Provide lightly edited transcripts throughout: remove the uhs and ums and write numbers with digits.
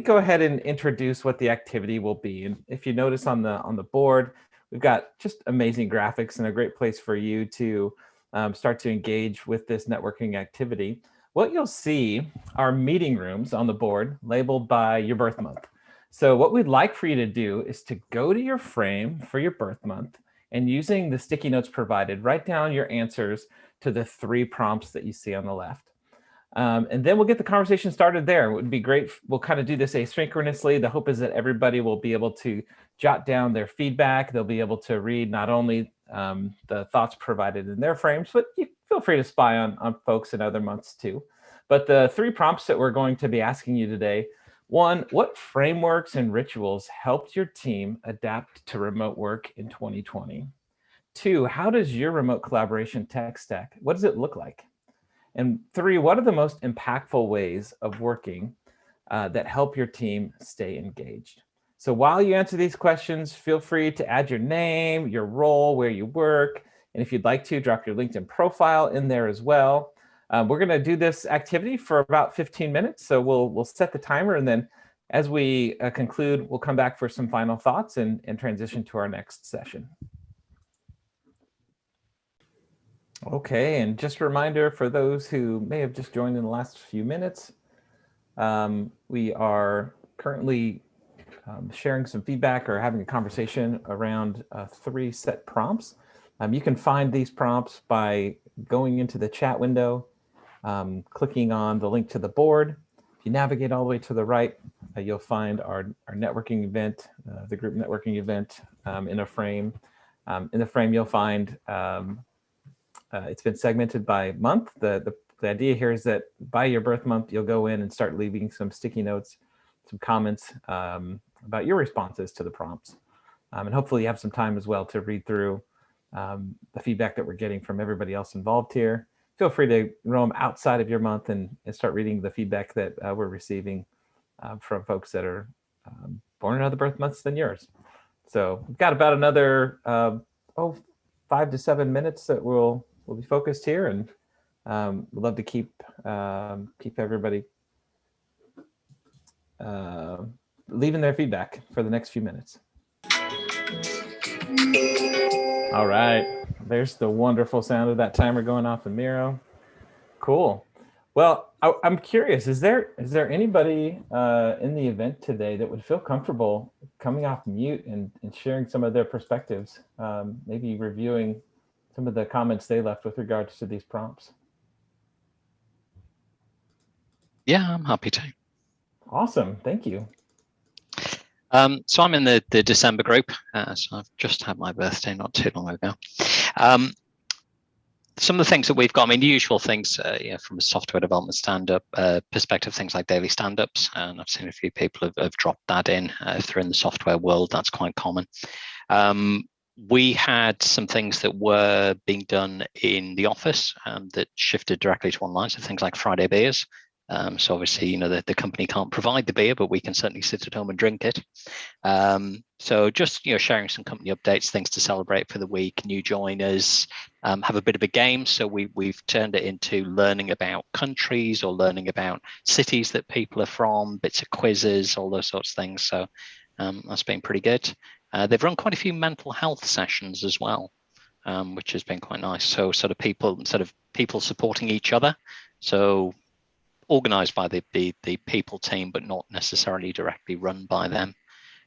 go ahead and introduce what the activity will be. And if you notice on the board, we've got just amazing graphics and a great place for you to start to engage with this networking activity. What you'll see are meeting rooms on the board labeled by your birth month. So what we'd like for you to do is to go to your frame for your birth month, and using the sticky notes provided, write down your answers to the 3 prompts that you see on the left. And then we'll get the conversation started there. It would be great. We'll kind of do this asynchronously. The hope is that everybody will be able to jot down their feedback. They'll be able to read not only the thoughts provided in their frames, but you feel free to spy on folks in other months too. But the 3 prompts that we're going to be asking you today: 1, what frameworks and rituals helped your team adapt to remote work in 2020? 2, how does your remote collaboration tech stack, what does it look like? And 3, what are the most impactful ways of working that help your team stay engaged? So while you answer these questions, feel free to add your name, your role, where you work, and if you'd like to, drop your LinkedIn profile in there as well. We're going to do this activity for about 15 minutes, so we'll set the timer, and then as we conclude, we'll come back for some final thoughts and transition to our next session. Okay, and just a reminder for those who may have just joined in the last few minutes, we are currently sharing some feedback or having a conversation around 3 set prompts. You can find these prompts by going into the chat window, clicking on the link to the board. If you navigate all the way to the right, you'll find our networking event, the group networking event in a frame. In the frame, you'll find it's been segmented by month. The idea here is that by your birth month, you'll go in and start leaving some sticky notes, some comments about your responses to the prompts. And hopefully you have some time as well to read through the feedback that we're getting from everybody else involved here. Feel free to roam outside of your month and start reading the feedback that we're receiving from folks that are born in other birth months than yours. So we've got about another 5 to 7 minutes that we'll be focused here, and we'd love to keep everybody leaving their feedback for the next few minutes. All right, there's the wonderful sound of that timer going off in Miro. Cool. Well, I'm curious, is there anybody in the event today that would feel comfortable coming off mute and sharing some of their perspectives, maybe reviewing some of the comments they left with regards to these prompts? Yeah, I'm happy to. Awesome, thank you. So I'm in the December group, so I've just had my birthday not too long ago. Some of the things that we've got, I mean, the usual things, from a software development stand-up perspective, things like daily stand-ups, and I've seen a few people have dropped that in. If they're in the software world, that's quite common. We had some things that were being done in the office that shifted directly to online, so things like Friday beers. So obviously, the company can't provide the beer, but we can certainly sit at home and drink it. So just, sharing some company updates, things to celebrate for the week, new joiners, have a bit of a game. So we've turned it into learning about countries or learning about cities that people are from, bits of quizzes, all those sorts of things. So that's been pretty good. They've run quite a few mental health sessions as well, which has been quite nice. So sort of people supporting each other. So organized by the people team, but not necessarily directly run by them.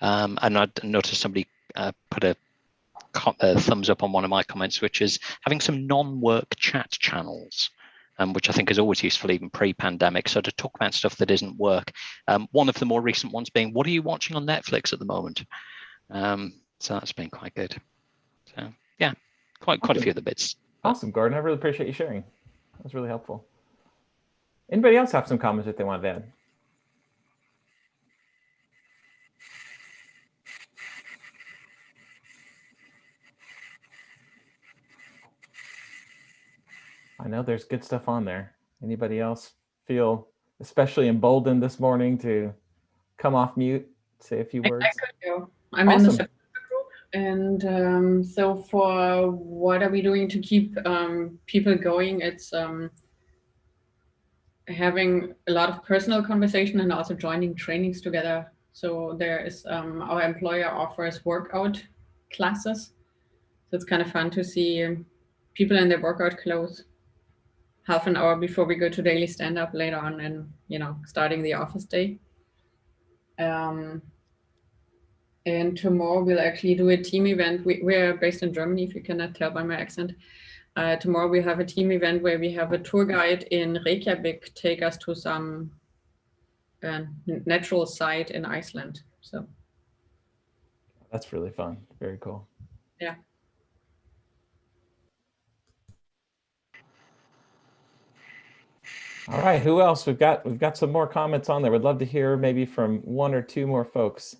And I noticed somebody put a thumbs up on one of my comments, which is having some non-work chat channels, which I think is always useful, even pre-pandemic. So to talk about stuff that isn't work. One of the more recent ones being, what are you watching on Netflix at the moment? So that's been quite good. So yeah, quite a few of the bits. Awesome, Gordon. I really appreciate you sharing. That was really helpful. Anybody else have some comments that they want to add? I know there's good stuff on there. Anybody else feel especially emboldened this morning to come off mute, say a few words? I could go. I'm awesome. In the September group, and so for what are we doing to keep people going? It's having a lot of personal conversation and also joining trainings together. So there is our employer offers workout classes. So it's kind of fun to see people in their workout clothes half an hour before we go to daily stand up later on and, starting the office day. And tomorrow we'll actually do a team event. We're based in Germany, if you cannot tell by my accent. Tomorrow we have a team event where we have a tour guide in Reykjavik take us to some natural site in Iceland. So That's really fun. Very cool. yeah. All right, who else? We've got some more comments on there. We'd love to hear maybe from one or two more folks.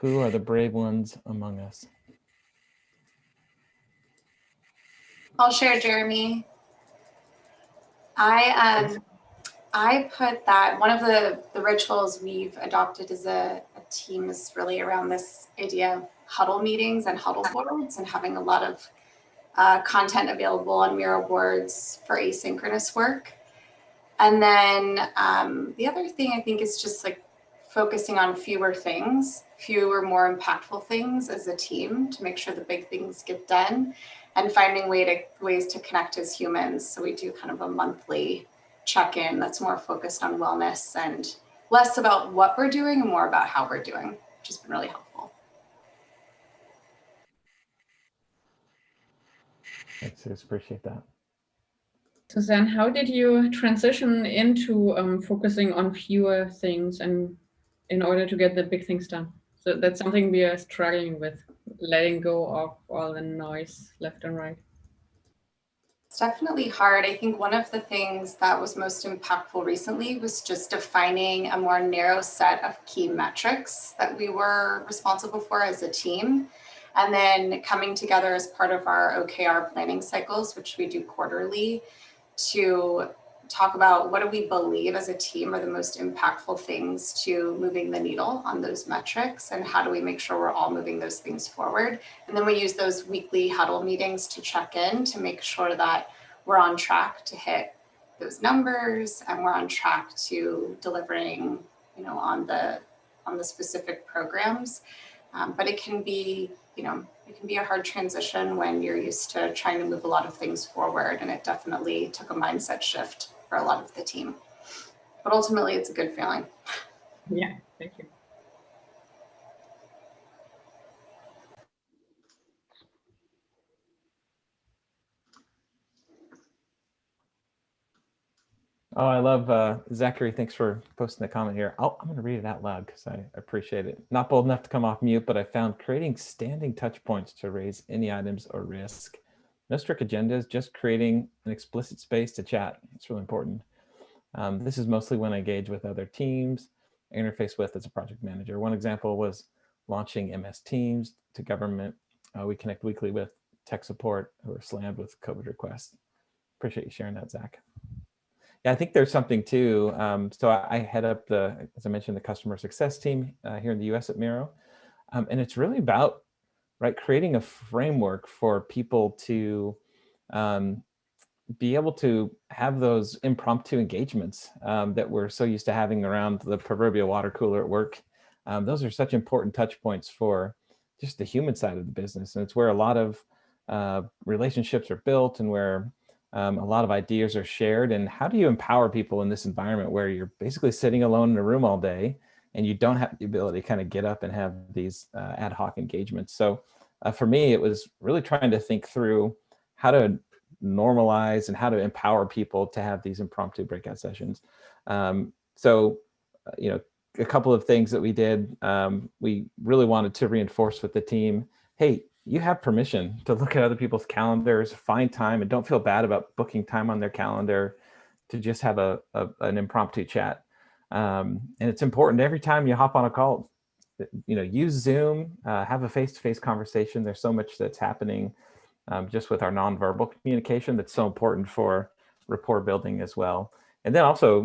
Who are the brave ones among us? I'll share, Jeremy. I put that one of the rituals we've adopted as a team is really around this idea of huddle meetings and huddle boards and having a lot of content available on Miro boards for asynchronous work. And then the other thing I think is just like focusing on fewer more impactful things as a team to make sure the big things get done and finding ways to connect as humans. So we do kind of a monthly check-in that's more focused on wellness and less about what we're doing and more about how we're doing, which has been really helpful. Thanks, I appreciate that. Suzanne, how did you transition into focusing on fewer things and in order to get the big things done? So that's something we are struggling with, letting go of all the noise left and right. It's definitely hard. I think one of the things that was most impactful recently was just defining a more narrow set of key metrics that we were responsible for as a team. And then coming together as part of our OKR planning cycles, which we do quarterly, to talk about what do we believe as a team are the most impactful things to moving the needle on those metrics and how do we make sure we're all moving those things forward. And then we use those weekly huddle meetings to check in to make sure that we're on track to hit those numbers and we're on track to delivering, on the specific programs. But it can be, it can be a hard transition when you're used to trying to move a lot of things forward. And it definitely took a mindset shift for a lot of the team. But ultimately, it's a good feeling. Yeah, thank you. Oh, I love Zachary. Thanks for posting the comment here. I'm going to read it out loud because I appreciate it. Not bold enough to come off mute, but I found creating standing touch points to raise any items or risk. No strict agendas, just creating an explicit space to chat. It's really important. This is mostly when I engage with other teams, I interface with as a project manager. One example was launching MS Teams to government. We connect weekly with tech support who are slammed with COVID requests. Appreciate you sharing that, Zach. Yeah, I think there's something too. So I head up as I mentioned, the customer success team here in the US at Miro. And it's really about creating a framework for people to be able to have those impromptu engagements that we're so used to having around the proverbial water cooler at work. Those are such important touch points for just the human side of the business. And it's where a lot of relationships are built and where a lot of ideas are shared. And how do you empower people in this environment where you're basically sitting alone in a room all day and you don't have the ability to kind of get up and have these ad hoc engagements? So for me, it was really trying to think through how to normalize and how to empower people to have these impromptu breakout sessions. So, a couple of things that we did, we really wanted to reinforce with the team, hey, you have permission to look at other people's calendars, find time, and don't feel bad about booking time on their calendar to just have an impromptu chat. And it's important every time you hop on a call, use Zoom, have a face-to-face conversation. There's so much that's happening just with our nonverbal communication that's so important for rapport building as well. And then also,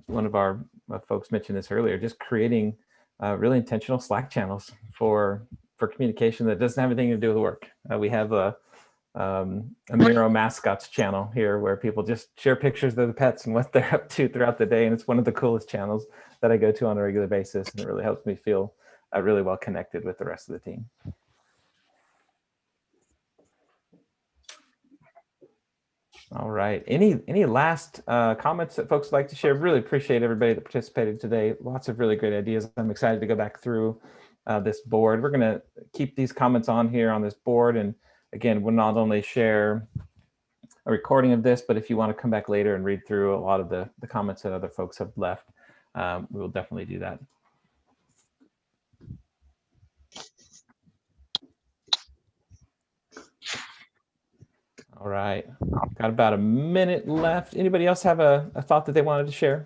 one of our folks mentioned this earlier, just creating really intentional Slack channels for for communication that doesn't have anything to do with work. We have a Miro mascots channel here where people just share pictures of the pets and what they're up to throughout the day. And it's one of the coolest channels that I go to on a regular basis. And it really helps me feel really well connected with the rest of the team. All right. Any last comments that folks would like to share? Really appreciate everybody that participated today. Lots of really great ideas. I'm excited to go back through this board. We're going to keep these comments on here on this board. And again, we'll not only share a recording of this, but if you want to come back later and read through a lot of the comments that other folks have left, we will definitely do that. All right, got about a minute left. Anybody else have a thought that they wanted to share?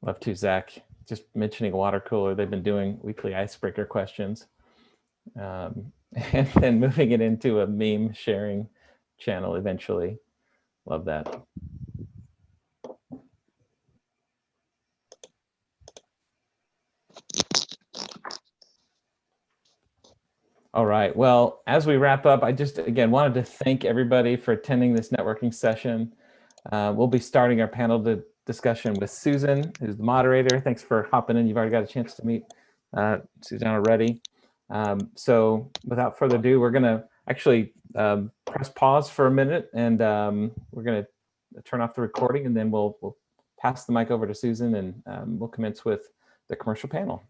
Love to, Zach. Just mentioning water cooler, they've been doing weekly icebreaker questions. And then moving it into a meme sharing channel eventually. Love that. All right, well, as we wrap up, I just, again, wanted to thank everybody for attending this networking session. We'll be starting our panel discussion with Susan, who's the moderator. Thanks for hopping in. You've already got a chance to meet Susan already. So without further ado, we're gonna actually press pause for a minute, and we're gonna turn off the recording, and then we'll pass the mic over to Susan, and we'll commence with the commercial panel.